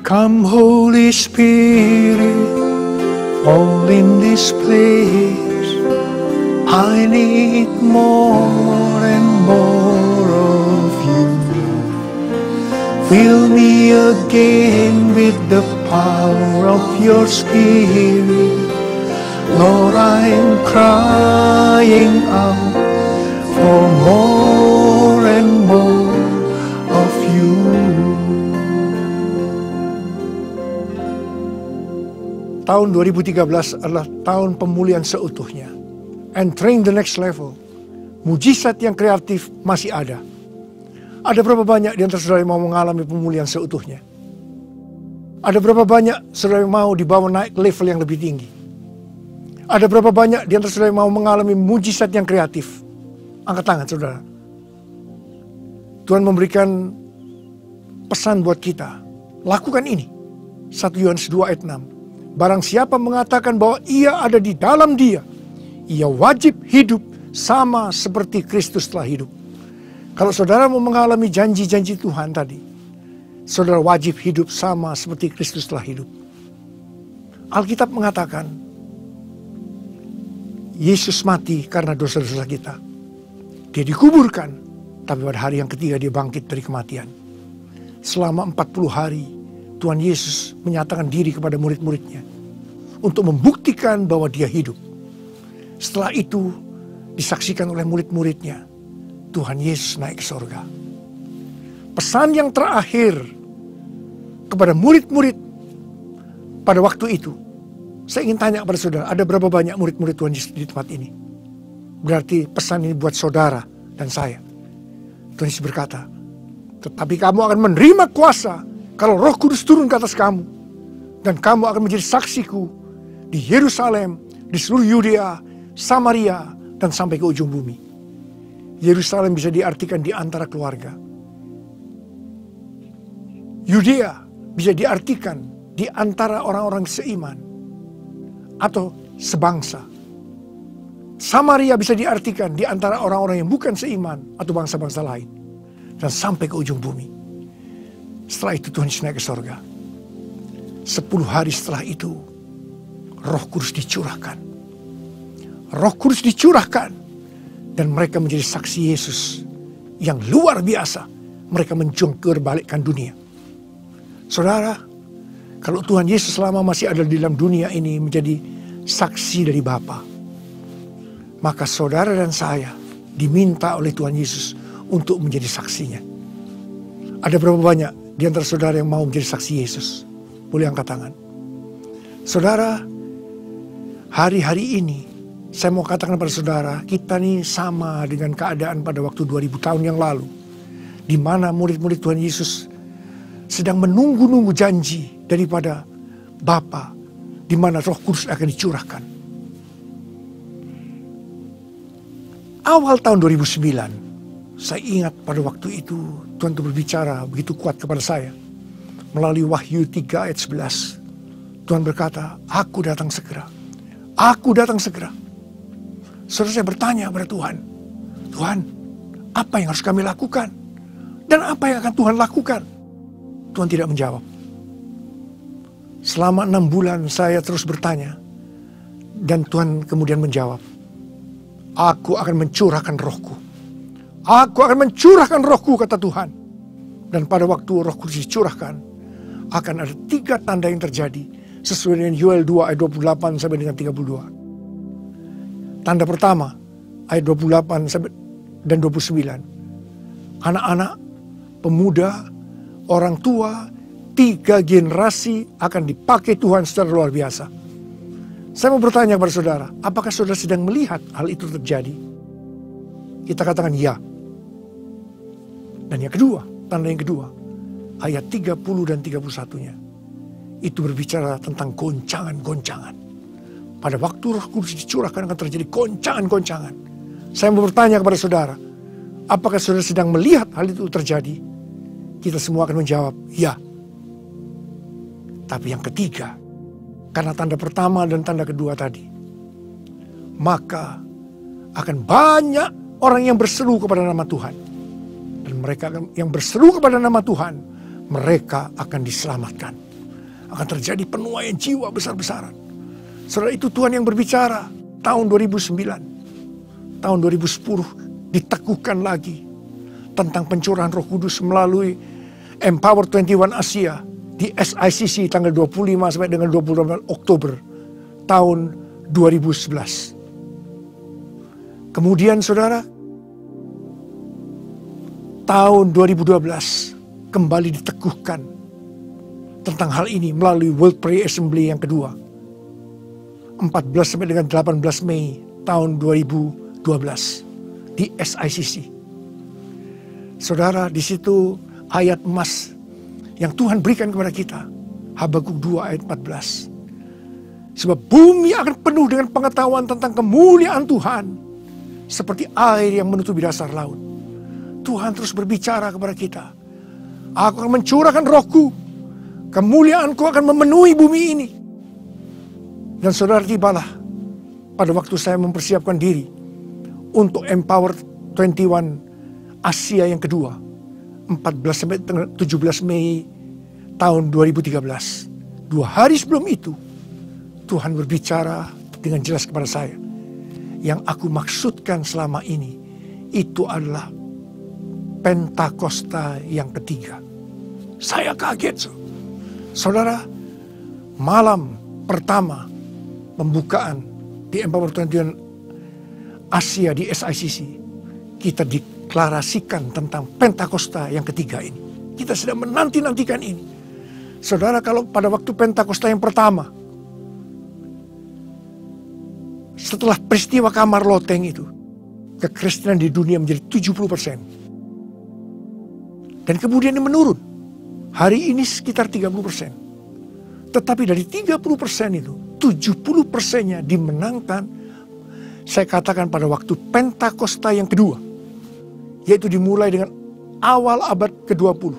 Come Holy Spirit, fall in this place. I need more and more of you. Fill me again with the power of your Spirit. Lord, I'm crying out for more and more of you. Tahun 2013 adalah tahun pemulihan seutuhnya. Entering the next level. Mujizat yang kreatif masih ada. Ada berapa banyak di antara saudara yang mau mengalami pemulihan seutuhnya? Ada berapa banyak saudara yang mau dibawa naik level yang lebih tinggi? Ada berapa banyak di antara saudara yang mau mengalami mujizat yang kreatif? Angkat tangan saudara. Tuhan memberikan pesan buat kita. Lakukan ini. 1 Yohanes 2 ayat 6. Barang siapa mengatakan bahwa ia ada di dalam dia, ia wajib hidup sama seperti Kristus telah hidup. Kalau saudara mau mengalami janji-janji Tuhan tadi, saudara wajib hidup sama seperti Kristus telah hidup. Alkitab mengatakan, Yesus mati karena dosa-dosa kita. Dia dikuburkan, tapi pada hari yang ketiga dia bangkit dari kematian. Selama 40 hari, Tuhan Yesus menyatakan diri kepada murid-muridnya untuk membuktikan bahwa dia hidup. Setelah itu disaksikan oleh murid-muridnya, Tuhan Yesus naik ke sorga. Pesan yang terakhir kepada murid-murid pada waktu itu, saya ingin tanya kepada saudara, ada berapa banyak murid-murid Tuhan Yesus di tempat ini? Berarti pesan ini buat saudara dan saya. Tuhan Yesus berkata, tetapi kamu akan menerima kuasa kalau Roh Kudus turun ke atas kamu. Dan kamu akan menjadi saksiku di Yerusalem, di seluruh Yudea, Samaria, dan sampai ke ujung bumi. Yerusalem bisa diartikan di antara keluarga. Yudea bisa diartikan di antara orang-orang seiman atau sebangsa. Samaria bisa diartikan di antara orang-orang yang bukan seiman atau bangsa-bangsa lain. Dan sampai ke ujung bumi. Setelah itu Tuhan Yesus naik ke sorga. 10 hari setelah itu Roh Kudus dicurahkan. Roh Kudus dicurahkan. Dan mereka menjadi saksi Yesus yang luar biasa. Mereka menjungkirbalikkan dunia. Saudara, kalau Tuhan Yesus selama masih ada di dalam dunia ini menjadi saksi dari Bapa, maka saudara dan saya diminta oleh Tuhan Yesus untuk menjadi saksinya. Ada berapa banyak di antara saudara yang mau menjadi saksi Yesus? Boleh angkat tangan. Saudara, hari-hari ini saya mau katakan pada saudara, kita nih sama dengan keadaan pada waktu 2000 tahun yang lalu. Di mana murid-murid Tuhan Yesus sedang menunggu-nunggu janji daripada Bapa, di mana Roh Kudus akan dicurahkan. Awal tahun 2009, saya ingat pada waktu itu Tuhan itu berbicara begitu kuat kepada saya. Melalui Wahyu 3 ayat 11. Tuhan berkata, aku datang segera. Aku datang segera. Saudara, saya bertanya kepada Tuhan. Tuhan, apa yang harus kami lakukan? Dan apa yang akan Tuhan lakukan? Tuhan tidak menjawab. Selama 6 bulan saya terus bertanya. Dan Tuhan kemudian menjawab. Aku akan mencurahkan rohku. Aku akan mencurahkan rohku, kata Tuhan. Dan pada waktu Roh Kudus dicurahkan, akan ada 3 tanda yang terjadi. Sesuai dengan Yoel 2 ayat 28 sampai dengan 32. Tanda pertama, ayat 28 sampai dan 29. Anak-anak, pemuda, orang tua, 3 generasi akan dipakai Tuhan secara luar biasa. Saya mau bertanya kepada saudara, apakah saudara sedang melihat hal itu terjadi? Kita katakan ya. Dan yang kedua, tanda yang kedua, ayat 30 dan 31-nya. Itu berbicara tentang goncangan-goncangan. Pada waktu Roh Kudus dicurahkan akan terjadi goncangan-goncangan. Saya mau bertanya kepada saudara, apakah saudara sedang melihat hal itu terjadi? Kita semua akan menjawab, ya. Tapi yang ketiga, karena tanda pertama dan tanda kedua tadi, maka akan banyak orang yang berseru kepada nama Tuhan. Dan mereka yang berseru kepada nama Tuhan, mereka akan diselamatkan. Akan terjadi penuaian jiwa besar-besaran. Saudara, itu Tuhan yang berbicara. Tahun 2009, tahun 2010 diteguhkan lagi tentang pencurahan Roh Kudus melalui Empower 21 Asia di SICC tanggal 25 sampai dengan 28 Oktober tahun 2011. Kemudian saudara, tahun 2012 kembali diteguhkan tentang hal ini melalui World Prayer Assembly yang kedua. 14 sampai dengan 18 Mei tahun 2012 di SICC. Saudara, di situ ayat emas yang Tuhan berikan kepada kita. Habakuk 2 ayat 14. Sebab bumi akan penuh dengan pengetahuan tentang kemuliaan Tuhan seperti air yang menutupi dasar laut. Tuhan terus berbicara kepada kita. Aku akan mencurahkan rohku. Kemuliaanku akan memenuhi bumi ini. Dan saudara, tibalah pada waktu saya mempersiapkan diri untuk Empower 21 Asia yang kedua. 14 sampai 17 Mei tahun 2013. 2 hari sebelum itu, Tuhan berbicara dengan jelas kepada saya. Yang aku maksudkan selama ini, itu adalah Pentakosta yang ketiga. Saya kaget, saudara. Malam pertama pembukaan di Empower 21 Asia di SICC, kita deklarasikan tentang Pentakosta yang ketiga ini. Kita sedang menanti-nantikan ini. Saudara, kalau pada waktu Pentakosta yang pertama, setelah peristiwa kamar loteng itu, kekristenan di dunia menjadi 70%. Dan kemudian ini menurun. Hari ini sekitar 30%. Tetapi dari 30% itu, 70%-nya dimenangkan, saya katakan pada waktu Pentakosta yang kedua. Yaitu dimulai dengan awal abad ke-20.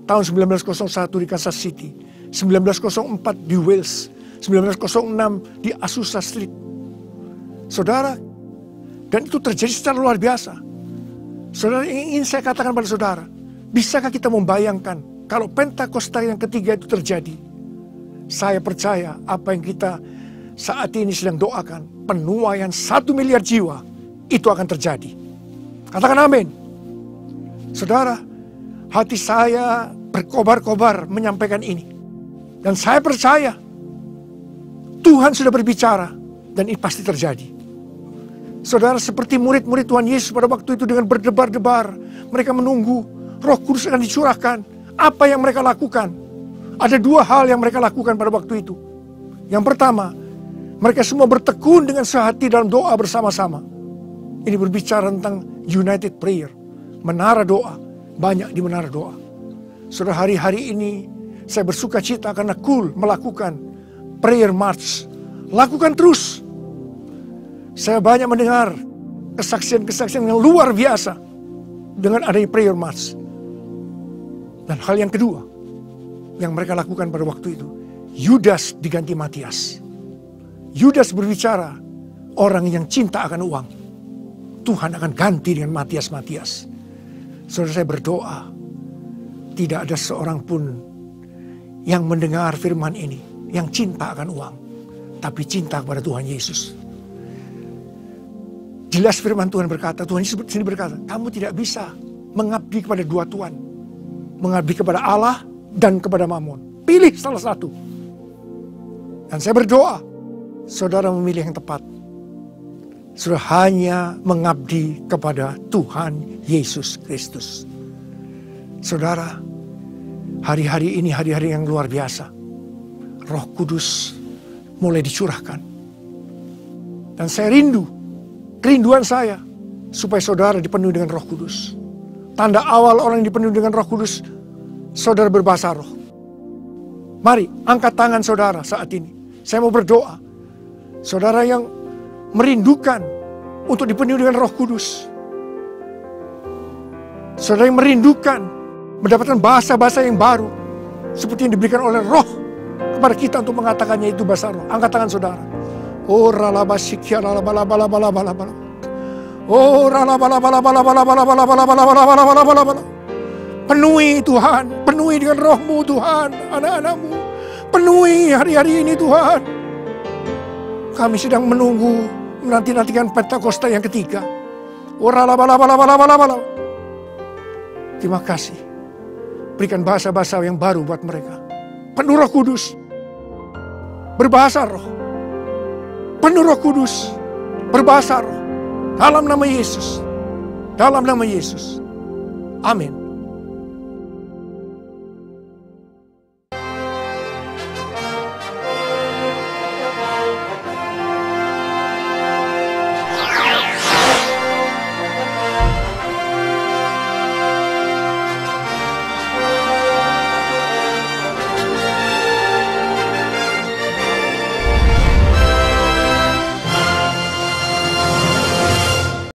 Tahun 1901 di Kansas City. 1904 di Wales. 1906 di Azusa Street. Saudara, dan itu terjadi secara luar biasa. Saudara, ingin saya katakan pada saudara, bisakah kita membayangkan kalau Pentakosta yang ketiga itu terjadi? Saya percaya apa yang kita saat ini sedang doakan, penuaian 1 miliar jiwa, itu akan terjadi. Katakan amin. Saudara, hati saya berkobar-kobar menyampaikan ini. Dan saya percaya Tuhan sudah berbicara dan ini pasti terjadi. Saudara, seperti murid-murid Tuhan Yesus pada waktu itu dengan berdebar-debar, mereka menunggu Roh Kudus akan dicurahkan. Apa yang mereka lakukan? Ada 2 hal yang mereka lakukan pada waktu itu. Yang pertama, mereka semua bertekun dengan sehati dalam doa bersama-sama. Ini berbicara tentang united prayer, menara doa, banyak di menara doa. Saudara, hari-hari ini saya bersuka cita karena melakukan prayer march. Lakukan terus. Saya banyak mendengar kesaksian-kesaksian yang luar biasa dengan adanya prayer march. Dan hal yang kedua yang mereka lakukan pada waktu itu, Yudas diganti Matias. Yudas berbicara, orang yang cinta akan uang, Tuhan akan ganti dengan Matias-Matias. Saudara, saya berdoa, tidak ada seorang pun yang mendengar firman ini, yang cinta akan uang, tapi cinta kepada Tuhan Yesus. Jelas firman Tuhan berkata, Tuhan Yesus sini berkata, kamu tidak bisa mengabdi kepada 2 Tuhan. Mengabdi kepada Allah dan kepada Mamon. Pilih salah satu. Dan saya berdoa, saudara memilih yang tepat. Saudara hanya mengabdi kepada Tuhan Yesus Kristus. Saudara, hari-hari ini hari-hari yang luar biasa. Roh Kudus mulai dicurahkan. Dan saya kerinduan saya, supaya saudara dipenuhi dengan Roh Kudus. Tanda awal orang yang dipenuhi dengan Roh Kudus, saudara berbahasa roh. Mari angkat tangan saudara saat ini. Saya mau berdoa. Saudara yang merindukan untuk dipenuhi dengan Roh Kudus. Saudara yang merindukan mendapatkan bahasa-bahasa yang baru. Seperti yang diberikan oleh Roh kepada kita untuk mengatakannya itu bahasa roh. Angkat tangan saudara. Oh ralabasikia ralabalabalabalabalabalabala. Oh ralabalabalabalabalabalabalabalabalabalabalabalabalabalabala. Penuhi Tuhan, penuhi dengan Roh-Mu Tuhan, anak-anak-Mu. penuhi hari-hari ini Tuhan. Kami sedang menunggu, menanti-nantikan Pentakosta yang ketiga. Terima kasih. Berikan bahasa-bahasa yang baru buat mereka. Penuh Roh Kudus. Berbahasa roh. Penuh Roh Kudus. Berbahasa roh. Dalam nama Yesus. Dalam nama Yesus. Amin.